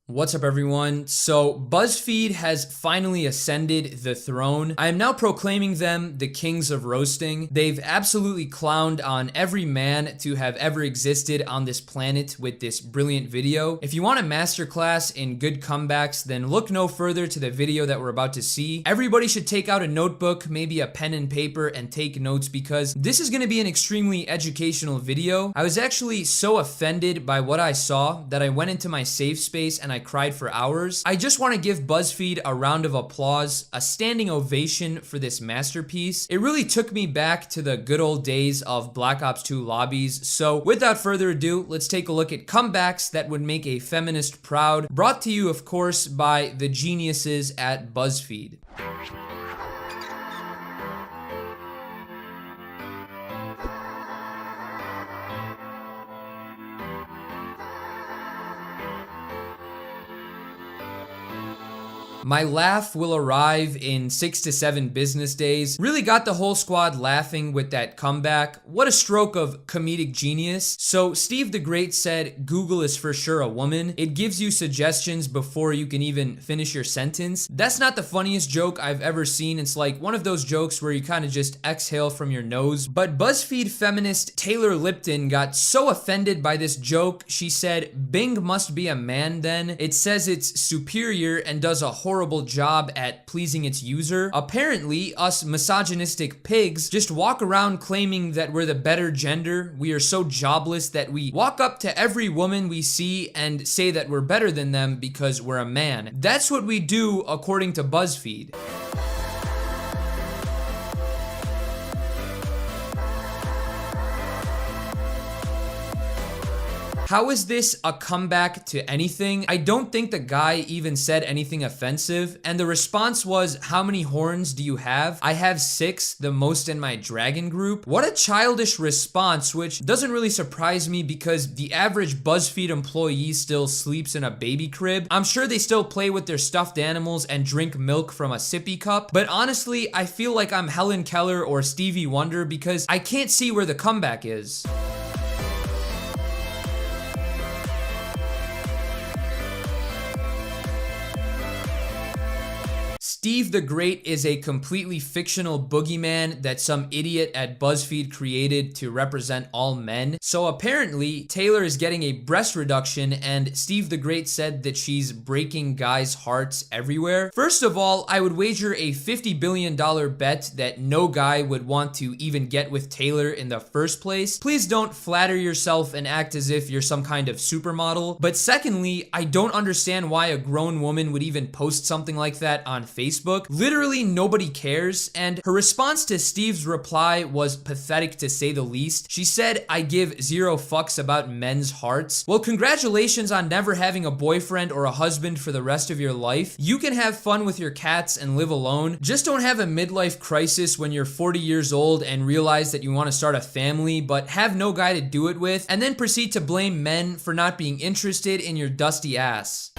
What's up, everyone? So BuzzFeed has finally ascended the throne. I am now proclaiming them the kings of roasting. They've absolutely clowned on every man to have ever existed on this planet with this brilliant video. If you want a masterclass in good comebacks, then look no further to the video that we're about to see. Everybody should take out a notebook, maybe a pen and paper, and take notes because this is going to be an extremely educational video. I was actually so offended by what I saw that I went into my safe space and I cried for hours. I just want to give BuzzFeed a round of applause, a standing ovation for this masterpiece. It really took me back to the good old days of Black Ops 2 lobbies. So without further ado, let's take a look at comebacks that would make a feminist proud. Brought to you, of course, by the geniuses at BuzzFeed. My laugh will arrive in 6 to 7 business days. Really got the whole squad laughing with that comeback. What a stroke of comedic genius. So Steve the Great said, Google is for sure a woman. It gives you suggestions before you can even finish your sentence. That's not the funniest joke I've ever seen. It's like one of those jokes where you kind of just exhale from your nose. But BuzzFeed feminist Taylor Lipton got so offended by this joke, she said, Bing must be a man then. It says it's superior and does a horrible job at pleasing its user. Apparently, us misogynistic pigs just walk around claiming that we're the better gender. We are so jobless that we walk up to every woman we see and say that we're better than them because we're a man. That's what we do according to BuzzFeed. How is this a comeback to anything? I don't think the guy even said anything offensive, and the response was, how many horns do you have? I have 6, the most in my dragon group. What a childish response, which doesn't really surprise me because the average BuzzFeed employee still sleeps in a baby crib. I'm sure they still play with their stuffed animals and drink milk from a sippy cup, but honestly, I feel like I'm Helen Keller or Stevie Wonder because I can't see where the comeback is. Steve the Great is a completely fictional boogeyman that some idiot at BuzzFeed created to represent all men. So apparently, Taylor is getting a breast reduction and Steve the Great said that she's breaking guys' hearts everywhere. First of all, I would wager a $50 billion bet that no guy would want to even get with Taylor in the first place. Please don't flatter yourself and act as if you're some kind of supermodel. But secondly, I don't understand why a grown woman would even post something like that on Facebook. Literally nobody cares, and her response to Steve's reply was pathetic to say the least. She said, I give 0 fucks about men's hearts. Well, congratulations on never having a boyfriend or a husband for the rest of your life. You can have fun with your cats and live alone. Just don't have a midlife crisis when you're 40 years old and realize that you want to start a family but have no guy to do it with, and then proceed to blame men for not being interested in your dusty ass.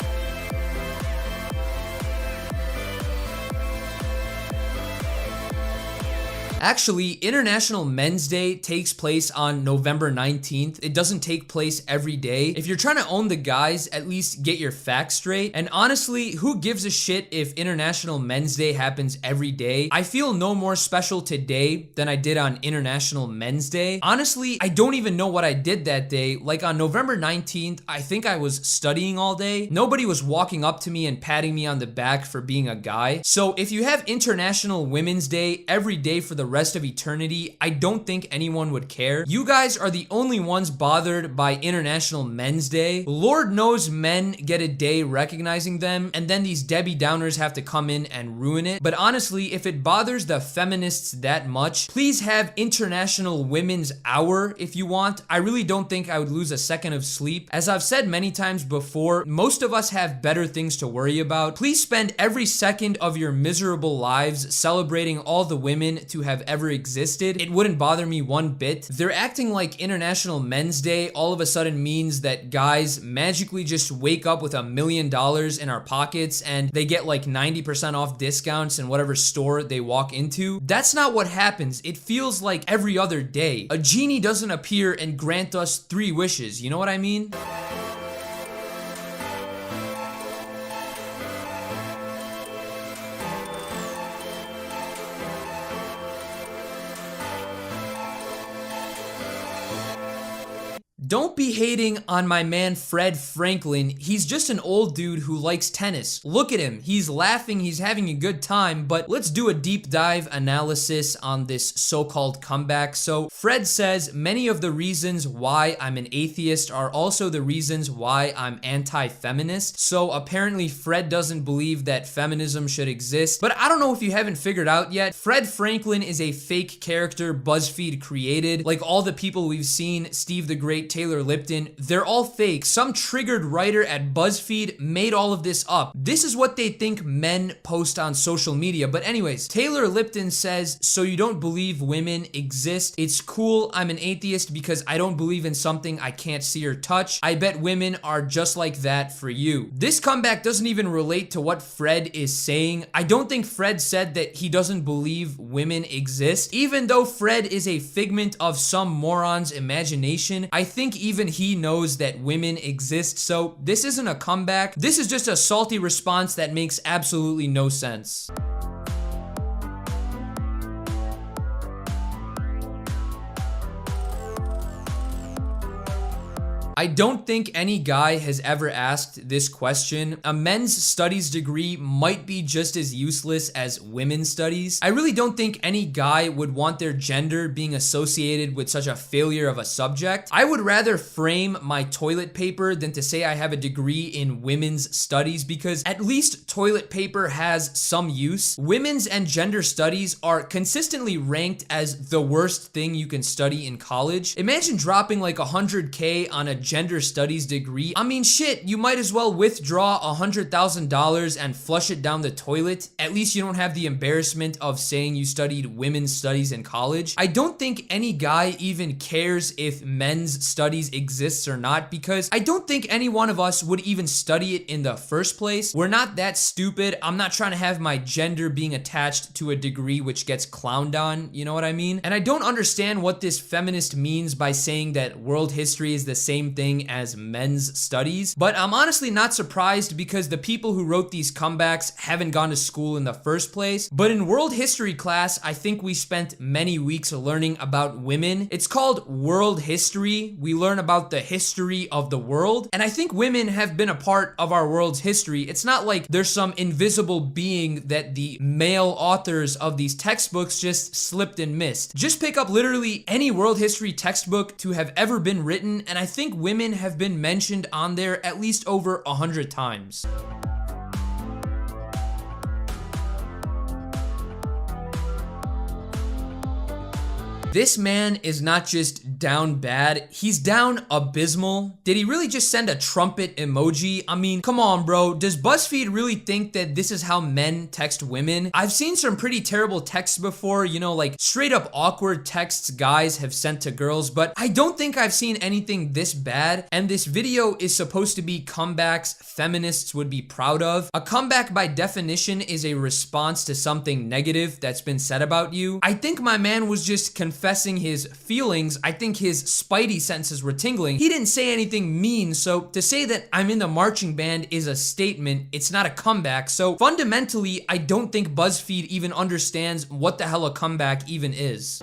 Actually, International Men's Day takes place on November 19th. It doesn't take place every day. If you're trying to own the guys, at least get your facts straight. And honestly, who gives a shit if International Men's Day happens every day? I feel no more special today than I did on International Men's Day. Honestly, I don't even know what I did that day. Like on November 19th, I think I was studying all day. Nobody was walking up to me and patting me on the back for being a guy. So if you have International Women's Day every day for the rest of eternity, I don't think anyone would care. You guys are the only ones bothered by International Men's Day. Lord knows men get a day recognizing them, and then these Debbie Downers have to come in and ruin it. But honestly, if it bothers the feminists that much, please have International Women's Hour if you want. I really don't think I would lose a second of sleep. As I've said many times before, most of us have better things to worry about. Please spend every second of your miserable lives celebrating all the women to have ever existed. It wouldn't bother me one bit. They're acting like International Men's Day all of a sudden means that guys magically just wake up with $1 million in our pockets and they get like 90% off discounts in whatever store they walk into. That's not what happens. It feels like every other day. A genie doesn't appear and grant us 3 wishes. You know what I mean? Don't be hating on my man Fred Franklin. He's just an old dude who likes tennis. Look at him. He's laughing, he's having a good time, but let's do a deep dive analysis on this so-called comeback. So Fred says many of the reasons why I'm an atheist are also the reasons why I'm anti-feminist. So apparently Fred doesn't believe that feminism should exist. But I don't know if you haven't figured out yet, Fred Franklin is a fake character BuzzFeed created. Like all the people we've seen, Steve the Great, Taylor Lipton, they're all fake. Some triggered writer at BuzzFeed made all of this up. This is what they think men post on social media. But anyways, Taylor Lipton says, so you don't believe women exist? It's cool. I'm an atheist because I don't believe in something I can't see or touch. I bet women are just like that for you. This comeback doesn't even relate to what Fred is saying. I don't think Fred said that he doesn't believe women exist. Even though Fred is a figment of some moron's imagination, I think even he knows that women exist. So this isn't a comeback. This is just a salty response that makes absolutely no sense. I don't think any guy has ever asked this question. A men's studies degree might be just as useless as women's studies. I really don't think any guy would want their gender being associated with such a failure of a subject. I would rather frame my toilet paper than to say I have a degree in women's studies, because at least toilet paper has some use. Women's and gender studies are consistently ranked as the worst thing you can study in college. Imagine dropping like $100K on a gender studies degree. I mean, shit, you might as well withdraw $100,000 and flush it down the toilet. At least you don't have the embarrassment of saying you studied women's studies in college. I don't think any guy even cares if men's studies exists or not, because I don't think any one of us would even study it in the first place. We're not that stupid. I'm not trying to have my gender being attached to a degree which gets clowned on, you know what I mean? And I don't understand what this feminist means by saying that world history is the same thing as men's studies, but I'm honestly not surprised because the people who wrote these comebacks haven't gone to school in the first place. But in world history class, I think we spent many weeks learning about women. It's called world history. We learn about the history of the world, and I think women have been a part of our world's history. It's not like there's some invisible being that the male authors of these textbooks just slipped and missed. Just pick up literally any world history textbook to have ever been written, and I think women have been mentioned on there at least over 100 times. This man is not just down bad, he's down abysmal. Did he really just send a trumpet emoji? I mean, come on, bro. Does BuzzFeed really think that this is how men text women? I've seen some pretty terrible texts before, you know, like straight up awkward texts guys have sent to girls, but I don't think I've seen anything this bad, and this video is supposed to be comebacks feminists would be proud of. A comeback by definition is a response to something negative that's been said about you. I think my man was just confessing his feelings. I think his spidey senses were tingling. He didn't say anything mean, so to say that I'm in the marching band is a statement. It's not a comeback. So fundamentally, I don't think BuzzFeed even understands what the hell a comeback even is.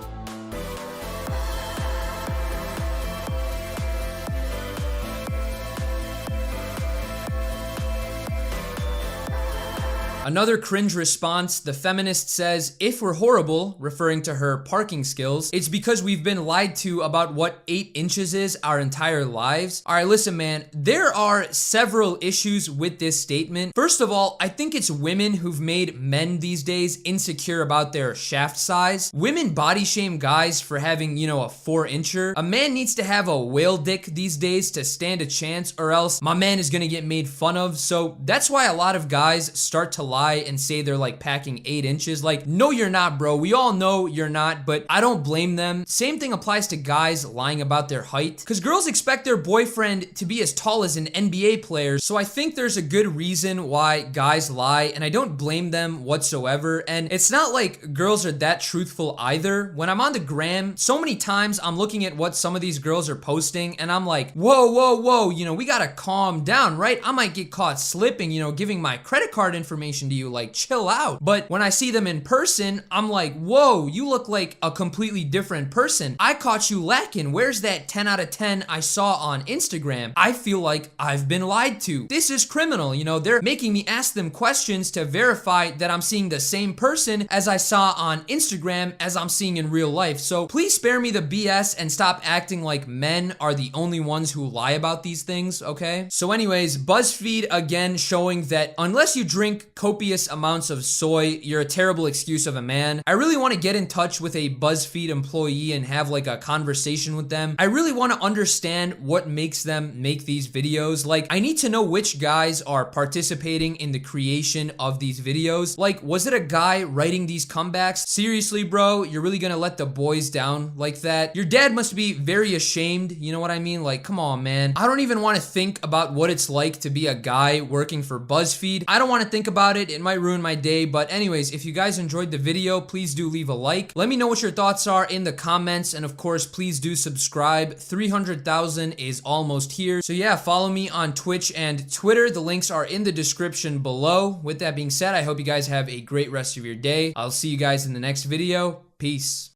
Another cringe response, the feminist says, if we're horrible, referring to her parking skills, it's because we've been lied to about what 8 inches is our entire lives. All right, listen, man, there are several issues with this statement. First of all, I think it's women who've made men these days insecure about their shaft size. Women body shame guys for having, you know, a 4-incher. A man needs to have a whale dick these days to stand a chance, or else my man is gonna get made fun of. So that's why a lot of guys start to lie and say they're like packing 8 inches. Like, no, you're not, bro. We all know you're not, but I don't blame them. Same thing applies to guys lying about their height, because girls expect their boyfriend to be as tall as an NBA player. So I think there's a good reason why guys lie, and I don't blame them whatsoever. And it's not like girls are that truthful either. When I'm on the gram, so many times I'm looking at what some of these girls are posting, and I'm like, whoa, whoa, whoa, you know, we gotta calm down, right? I might get caught slipping, you know, giving my credit card information conversation to you, like chill out. But when I see them in person, I'm like, whoa, you look like a completely different person. I caught you lacking. Where's that 10 out of 10 I saw on Instagram? I feel like I've been lied to. This is criminal. You know, they're making me ask them questions to verify that I'm seeing the same person as I saw on Instagram as I'm seeing in real life. So please spare me the BS and stop acting like men are the only ones who lie about these things, okay? So anyways, BuzzFeed again showing that unless you drink copious amounts of soy, you're a terrible excuse of a man. I really want to get in touch with a BuzzFeed employee and have like a conversation with them. I really want to understand what makes them make these videos. Like, I need to know which guys are participating in the creation of these videos. Like, was it a guy writing these comebacks? Seriously, bro, you're really gonna let the boys down like that? Your dad must be very ashamed, you know what I mean? Like, come on, man. I don't even want to think about what it's like to be a guy working for BuzzFeed. I don't want to think about it. It might ruin my day. But anyways, if you guys enjoyed the video, please do leave a like. Let me know what your thoughts are in the comments. And of course, please do subscribe. 300,000 is almost here. So yeah, follow me on Twitch and Twitter. The links are in the description below. With that being said, I hope you guys have a great rest of your day. I'll see you guys in the next video. Peace.